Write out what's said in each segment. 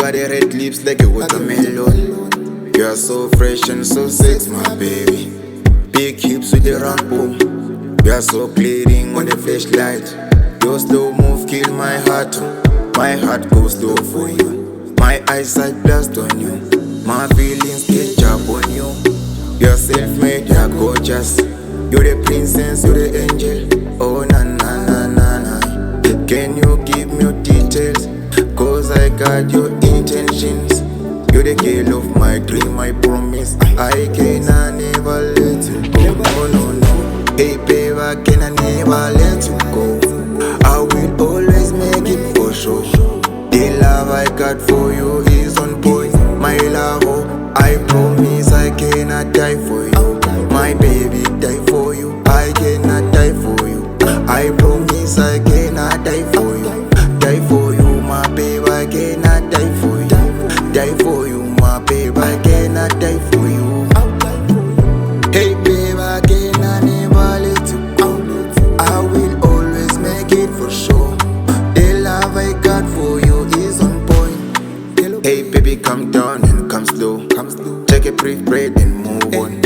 got the red lips like a watermelon. You are so fresh and so sexy, my baby. Big hips with the round boom. You are so bleeding on the flashlight. Your slow move kill my heart. My heart goes slow for you. My eyesight blast on you. My feelings catch up on you. You're self-made, you're gorgeous. You're the princess, you're the angel. Oh na na na na na. Can you give me your details? Cause I got your intentions. You're the girl of my dream, I promise. I can never let you go. No, no, no. Hey babe, I can never let you go. I will always make it for sure. The love I got for you is on point. My love, oh, I promise I cannot die for you. My baby, die for you. I cannot die for you. I promise I cannot die for you. Die for you, my baby, I cannot die for you. Die for you, my baby, I cannot die for you. Hey babe, I cannot never let you go. I will always make it for sure. The love I got for you is on point. Hey baby, come down and come slow. Take a brief breath and move on.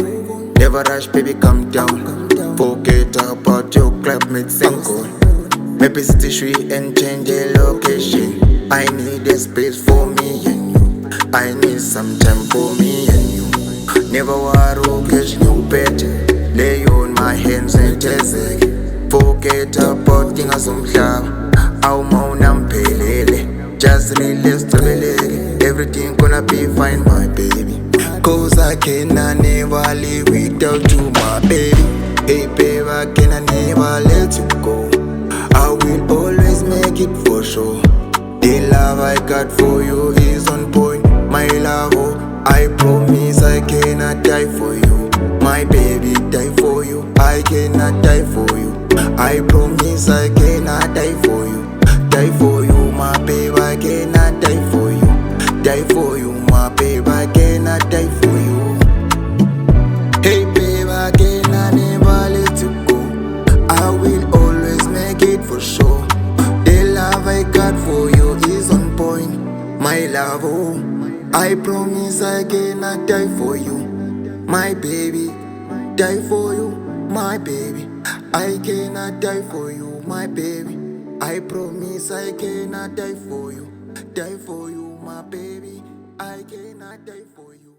Never rush, baby, come down. Forget about your clubmates and go. Maybe city street and change the location. I need a space for me and you. I need some time for me and you. Never worry, catch you better. Lay on my hands and test it. Forget about things umhlaba. Awumawuna mphelele. Just relax, tabeleke. Everything gonna be fine, my baby. Cause I cannot never live without you, my baby. Hey babe, I cannot never let you go. I will always make it for sure. The love I got for you is on point. My love, oh, I promise I cannot die for you. My baby, die for you. I cannot die for you. I promise I cannot die for you. Die for you, my baby, I cannot die for you. Die for you, my baby, I cannot die for you. Hey babe, I cannot never let you go. I will always make it for sure. The love I got for you is on point. My love, oh, I promise I cannot die for you. My baby, die for you, my baby. I cannot die for you, my baby. I promise I cannot die for you. Die for you, my baby. I cannot die for you.